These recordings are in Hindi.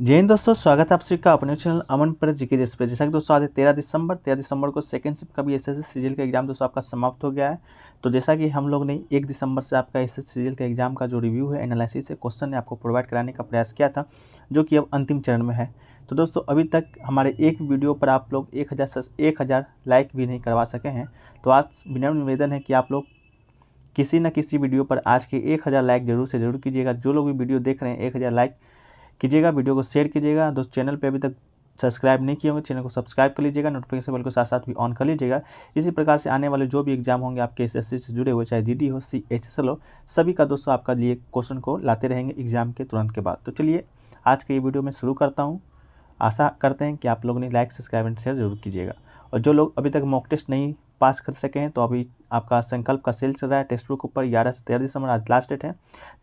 जय हिंद दोस्तों, स्वागत है आप सभी का अपने चैनल अमन पर जीके जिस पे। जैसा कि दोस्तों आज 13 दिसंबर को सेकंड शिफ्ट का भी एसएससी सीजीएल का एग्जाम दोस्तों आपका समाप्त हो गया है। तो जैसा कि हम लोग ने 1 दिसंबर से आपका एसएससी सीजीएल का एग्जाम का जो रिव्यू है, एनालिसिस है, क्वेश्चन ने आपको प्रोवाइड कराने का प्रयास किया था, जो कि अब अंतिम चरण में है। तो दोस्तों अभी तक हमारे एक वीडियो पर आप लोग 1000 लाइक भी नहीं करवा सके हैं। तो आज विनम्र निवेदन है कि आप लोग किसी न किसी वीडियो पर आज के 1000 लाइक जरूर से जरूर कीजिएगा। जो लोग भी वीडियो देख रहे हैं 1000 लाइक कीजिएगा, वीडियो को शेयर कीजिएगा। दोस्त चैनल पे अभी तक सब्सक्राइब नहीं किए होंगे, चैनल को सब्सक्राइब कर लीजिएगा, नोटिफिकेशन बेल को साथ साथ भी ऑन कर लीजिएगा। इसी प्रकार से आने वाले जो भी एग्जाम होंगे आपके एसएससी से जुड़े हुए, चाहे जीडी हो, सीएचएसएल हो, सभी का दोस्तों आपका लिए क्वेश्चन को लाते रहेंगे एग्जाम के तुरंत के बाद। तो चलिए आज के ये वीडियो में शुरू करता हूँ। आशा करते हैं कि आप लोगों ने लाइक, सब्सक्राइब एंड शेयर जरूर कीजिएगा। और जो लोग अभी तक मॉक टेस्ट नहीं पास कर सके हैं, तो अभी आपका संकल्प का सेल चल रहा है टेक्स्ट बुक ऊपर। 11 से 13 दिसंबर आज लास्ट डेट है।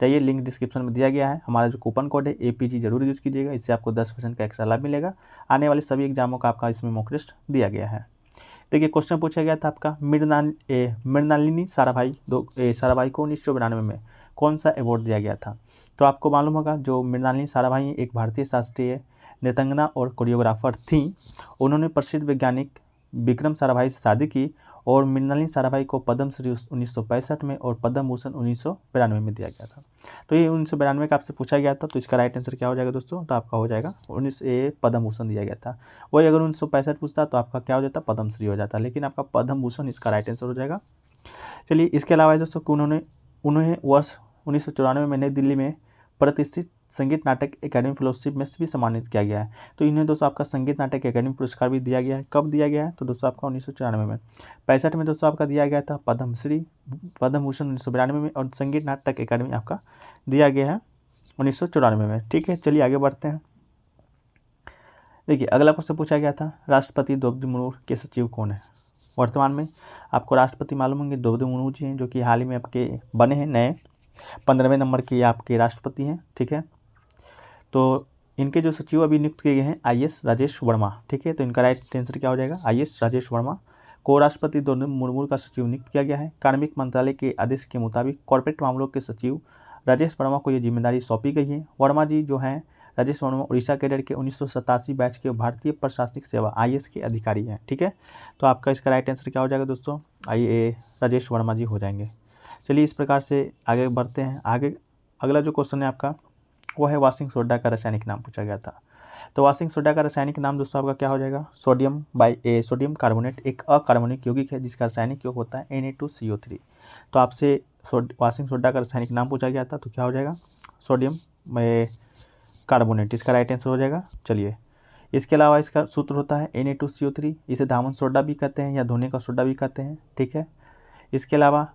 जाइए, लिंक डिस्क्रिप्शन में दिया गया है। हमारा जो कूपन कोड है APG जरूर यूज कीजिएगा, इससे आपको 10% का एक्स्ट्रा लाभ मिलेगा। आने वाले सभी एग्जामों का आपका इसमें मॉक टेस्ट दिया गया है। देखिए, क्वेश्चन पूछा गया था आपका, मृणालिनी साराभाई को 1992 में कौन सा अवार्ड दिया गया था। तो आपको मालूम होगा, जो मृणालिनी साराभाई एक भारतीय शास्त्रीय नृत्यांगना और कोरियोग्राफर थी। उन्होंने प्रसिद्ध वैज्ञानिक विक्रम साराभाई से शादी की और मृणालिनी साराभाई को पद्मश्री 1965 में और पद्म भूषण 1992 में दिया गया था। तो ये 1992 का आपसे पूछा गया था, तो इसका राइट आंसर क्या हो जाएगा दोस्तों? तो आपका हो जाएगा पद्म भूषण दिया गया था। वही अगर 1965 पूछता तो आपका क्या हो जाता? पद्मश्री हो जाता, लेकिन आपका पद्म भूषण इसका राइट आंसर हो जाएगा। चलिए, इसके अलावा दोस्तों कि उन्हें वर्ष 1994 में नई दिल्ली में प्रतिष्ठित संगीत नाटक एकेडमी फेलोशिप में भी सम्मानित किया गया है। तो इन्हें दोस्तों आपका संगीत नाटक एकेडमी पुरस्कार भी दिया गया है। कब दिया गया है? तो दोस्तों आपका 1994 में। 65 में दोस्तों आपका दिया गया था पद्मश्री, पद्म भूषण 1992 में, और संगीत नाटक एकेडमी आपका दिया गया है 1994 में। ठीक है, चलिए आगे बढ़ते हैं। देखिए, अगला क्वेश्चन पूछा गया था, राष्ट्रपति द्रौपदी मुर्मू के सचिव कौन है? वर्तमान में आपको राष्ट्रपति मालूम होंगे, द्रौपदी मुर्मू जी हैं, जो कि हाल ही में आपके बने हैं नए 15वें नंबर के आपके राष्ट्रपति हैं। ठीक है, तो इनके जो सचिव अभी नियुक्त किए गए हैं IAS राजेश वर्मा। ठीक है, तो इनका राइट आंसर क्या हो जाएगा? IAS राजेश वर्मा को राष्ट्रपति द्रौपदी मुर्मू का सचिव नियुक्त किया गया है। कार्मिक मंत्रालय के आदेश के मुताबिक कॉर्पोरेट मामलों के सचिव राजेश वर्मा को यह जिम्मेदारी सौंपी गई है। वर्मा जी जो हैं, राजेश वर्मा उड़ीसा कैडर के 1987 बैच के भारतीय प्रशासनिक सेवा IAS के अधिकारी हैं। ठीक है, तो आपका इसका राइट आंसर क्या हो जाएगा दोस्तों? राजेश वर्मा जी हो जाएंगे। चलिए, इस प्रकार से आगे बढ़ते हैं। आगे अगला जो क्वेश्चन है आपका, वो है वॉशिंग सोडा का रासायनिक नाम पूछा गया था। तो वॉशिंग सोडा का रासायनिक नाम दोस्तों आपका क्या हो जाएगा? सोडियम कार्बोनेट एक अकार्बनिक यौगिक है, जिसका रासायनिक योग होता है Na2CO3। तो आपसे वॉशिंग सोडा का रासायनिक नाम पूछा गया था, तो क्या हो जाएगा? सोडियम कार्बोनेट, इसका राइट आंसर हो जाएगा। चलिए, इसके अलावा इसका सूत्र होता है Na2CO3। इसे धामन सोडा भी कहते हैं या धोने का सोडा भी कहते हैं। ठीक है, इसके अलावा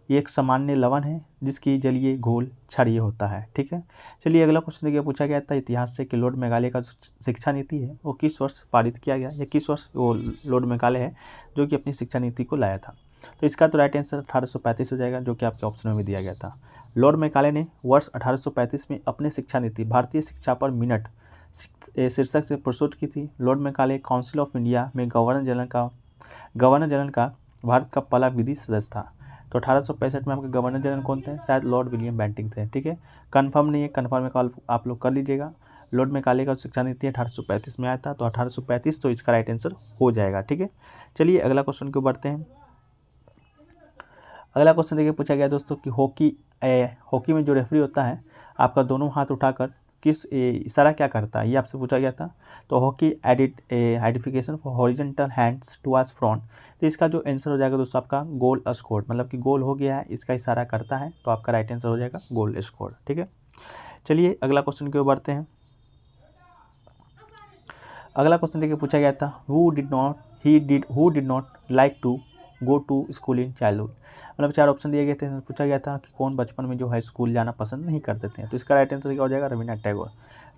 ये एक सामान्य लवण है जिसकी जलीय घोल क्षारीय होता है। ठीक है, चलिए अगला क्वेश्चन देखिए, पूछा गया था इतिहास से कि लॉर्ड मेघालय का शिक्षा नीति है वो किस वर्ष पारित किया गया, या किस वर्ष वो लॉर्ड मेघालय है जो कि अपनी शिक्षा नीति को लाया था। तो इसका तो राइट आंसर 1835 हो जाएगा, जो कि आपके ऑप्शन में भी दिया गया था। लॉर्ड मेघालय ने वर्ष 1835 में अपनी शिक्षा नीति भारतीय शिक्षा पर मिनट शीर्षक से प्रस्तुत की थी। Lord Meghalaya council of India में गवर्नर जनरल का भारत का पहला विधि सदस्य था। तो 1865 में आपके गवर्नर जनरल कौन थे? शायद लॉर्ड विलियम बेंटिंक थे। ठीक है, कंफर्म नहीं है, कंफर्म में कॉल आप लोग कर लीजिएगा। लॉर्ड मेघालय का शिक्षा नीति 1835 में आया था, तो 1835 तो इसका राइट आंसर हो जाएगा। ठीक है, चलिए अगला क्वेश्चन को बढ़ते हैं। अगला क्वेश्चन देखिए, पूछा गया दोस्तों कि हॉकी में जो रेफरी होता है आपका दोनों हाथ उठाकर किस इशारा क्या करता है, ये आपसे पूछा गया था। तो hockey identification for horizontal hands towards front. तो इसका जो आंसर हो जाएगा दोस्तों आपका गोल स्कोर, मतलब कि गोल हो गया है, इसका इशारा करता है। तो आपका राइट आंसर हो जाएगा गोल स्कोर। ठीक है, चलिए अगला क्वेश्चन की ओर बढ़ते हैं। अगला क्वेश्चन देखिए, पूछा गया था who did not like to go to school in childhood. मतलब 4 ऑप्शन दिए गए थे, पूछा गया था कि कौन बचपन में जो है स्कूल जाना पसंद नहीं करते थे। तो इसका राइट आंसर क्या हो जाएगा? रविन्द्रनाथ टैगोर।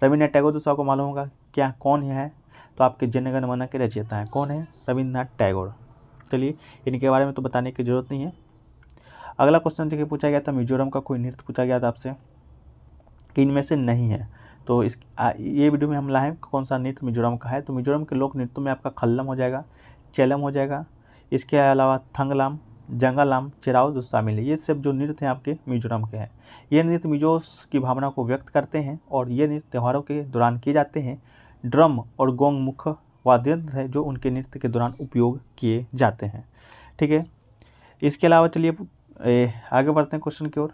रविन्द्रनाथ टैगोर दोस्तों आपको मालूम होगा क्या कौन है? तो आपके जन गण मन के रचयिता हैं। कौन है? रविन्द्रनाथ टैगोर। चलिए, इनके बारे में तो बताने की जरूरत नहीं है। अगला क्वेश्चन देखिए, पूछा गया था मिजोरम का कोई नृत्य पूछा गया था आपसे कि इनमें से नहीं है। तो ये वीडियो में हम लाए हैं कौन सा नृत्य मिजोरम का है। तो मिजोरम के लोक नृत्यों में आपका खल्लम हो जाएगा, चेलम हो जाएगा, इसके अलावा थंगलाम, जंगालाम, चेराओ जो शामिल है। ये सब जो नृत्य हैं आपके मिजोरम के हैं। ये नृत्य मिजोस की भावना को व्यक्त करते हैं और ये नृत्य त्योहारों के दौरान किए जाते हैं। ड्रम और गोंग मुख्य वाद्य यंत्र है जो उनके नृत्य के दौरान उपयोग किए जाते हैं। ठीक है, इसके अलावा चलिए आगे बढ़ते हैं क्वेश्चन की ओर।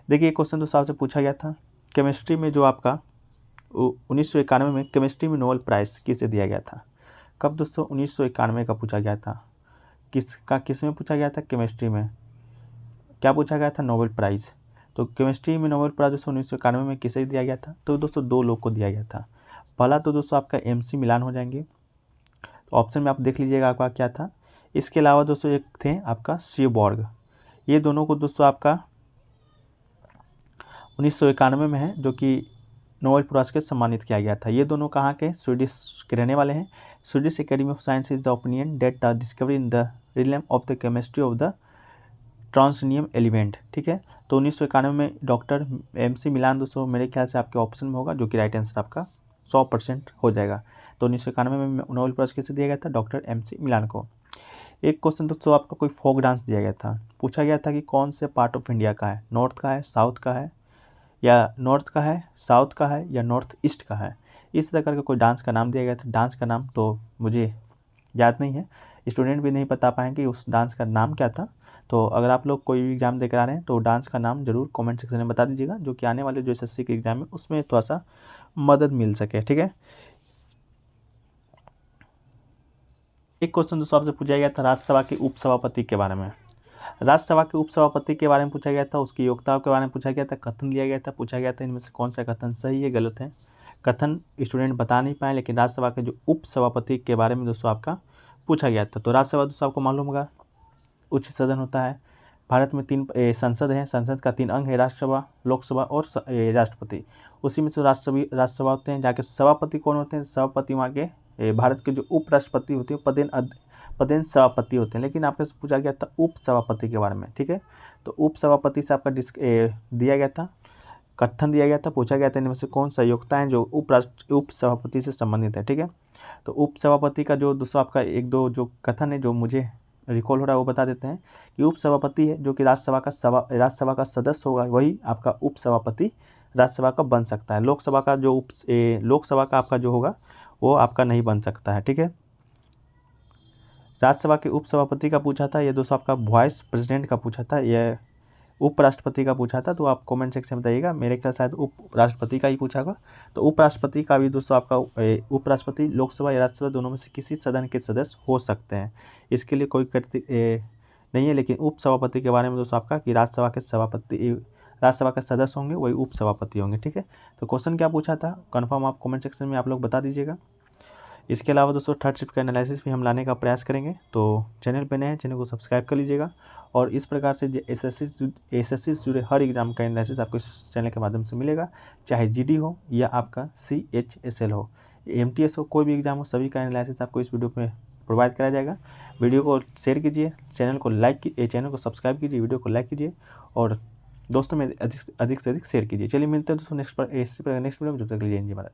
देखिए क्वेश्चन दोस्तों आपसे पूछा गया था केमिस्ट्री में जो आपका 1991 में केमिस्ट्री में नोबेल प्राइज़ किसे दिया गया था। कब दोस्तों? 1991 का पूछा गया था। किस में पूछा गया था? केमिस्ट्री में। क्या पूछा गया था? Nobel prize. तो केमिस्ट्री में नोबेल प्राइज़ दोस्तों 1991 में किसे दिया गया था? तो दोस्तों 2 लोग को दिया गया था। पहला तो दोस्तों आपका MC मिलान हो जाएंगे, तो ऑप्शन में आप देख लीजिएगा आपका क्या था। इसके अलावा दोस्तों एक थे आपका सीबॉर्ग। ये दोनों को दोस्तों आपका 1991 में है जो कि नोबेल पुरस्कार से सम्मानित किया गया था। ये दोनों कहाँ के? स्वीडिश के रहने वाले हैं। Swedish academy of science is the opinion that the discovery in the realm of the chemistry of the transuranium element. ठीक है, तो 1991 में डॉक्टर MC मिलान दोस्तों मेरे ख्याल से आपके ऑप्शन में होगा, जो कि राइट आंसर आपका 100% हो जाएगा। तो 1991 में नोबेल पुरस्कार किसे दिया गया था? डॉक्टर MC मिलान को। एक क्वेश्चन दोस्तों आपका कोई फोक डांस दिया गया था। पूछा गया था कि कौन से पार्ट ऑफ इंडिया का है, नॉर्थ का है, साउथ का है, या नॉर्थ का है, साउथ का है, या नॉर्थ ईस्ट का है। इस तरह का कोई डांस का नाम दिया गया था। डांस का नाम तो मुझे याद नहीं है, स्टूडेंट भी नहीं बता पाएंगे उस डांस का नाम क्या था। तो अगर आप लोग कोई भी एग्जाम देकर आ रहे हैं तो डांस का नाम जरूर कमेंट सेक्शन में बता दीजिएगा, जो कि आने वाले जो SSC के एग्जाम है उसमें थोड़ा सा मदद मिल सके। ठीक है, एक क्वेश्चन दोस्तों आपसे पूछा गया था राज्यसभा के उपसभापति के बारे में। राज्यसभा के उपसभापति के बारे में पूछा गया था, उसकी योग्यताओं के बारे में पूछा गया था, कथन दिया गया था, पूछा गया था इनमें से कौन सा कथन सही है गलत है। कथन स्टूडेंट बता नहीं पाए, लेकिन राज्यसभा के जो उपसभापति के बारे में दोस्तों आपका पूछा गया था। तो राज्यसभा दोस्तों आपको मालूम होगा उच्च सदन होता है। भारत में 3 संसद है, संसद का 3 अंग है, राज्यसभा, लोकसभा और राष्ट्रपति। उसी में से राज्यसभा होते हैं। जाके सभापति कौन होते हैं? सभापति वहाँ के भारत के जो उपराष्ट्रपति होते हैं पदेन सभापति होते हैं। लेकिन आपके पूछा गया था उप सभापति के बारे में। ठीक है, तो उप सभापति से आपका दिया गया था, कथन दिया गया था, पूछा गया था इनमें से कौन सा योग्यता है जो उप सभापति से संबंधित है। ठीक है, तो उप सभापति का जो दोस्तों आपका 1-2 जो कथन है जो मुझे रिकॉल हो रहा है वो बता देते हैं कि उप सभापति है जो कि राज्यसभा का सदस्य होगा, वही आपका उप सभापति राज्यसभा का बन सकता है। लोकसभा का आपका जो होगा वो आपका नहीं बन सकता है। ठीक है, राज्यसभा के उपसभापति का पूछा था, ये दोस्तों आपका वाइस प्रेसिडेंट का पूछा था, यह उपराष्ट्रपति का पूछा था। तो आप कमेंट सेक्शन में बताइएगा, मेरे ख्याल शायद उपराष्ट्रपति का ही पूछा होगा। तो उपराष्ट्रपति का भी दोस्तों आपका उपराष्ट्रपति लोकसभा या राज्यसभा दोनों में से किसी सदन के सदस्य हो सकते हैं, इसके लिए कोई नहीं है। लेकिन उपसभापति के बारे में दोस्तों आपका कि राज्यसभा के सदस्य होंगे वही उपसभापति होंगे। ठीक है, तो क्वेश्चन क्या पूछा था कन्फर्म आप कमेंट सेक्शन में आप लोग बता दीजिएगा। इसके अलावा दोस्तों थर्ड शिफ्ट का एनालिसिस भी हम लाने का प्रयास करेंगे। तो चैनल पे नए हैं, चैनल को सब्सक्राइब कर लीजिएगा। और इस प्रकार से एसएससी से जुड़े हर एग्जाम का एनालिसिस आपको इस चैनल के माध्यम से मिलेगा, चाहे GD हो या आपका CHSL हो, MTS हो, कोई भी एग्जाम हो, सभी का एनालिसिस आपको इस वीडियो में प्रोवाइड कराया जाएगा। वीडियो को शेयर कीजिए, चैनल को सब्सक्राइब कीजिए, वीडियो को लाइक कीजिए और दोस्तों में अधिक से अधिक शेयर कीजिए। चलिए मिलते हैं दोस्तों नेक्स्ट वीडियो में, जब तक के लिए जय हिंद, जय भारत।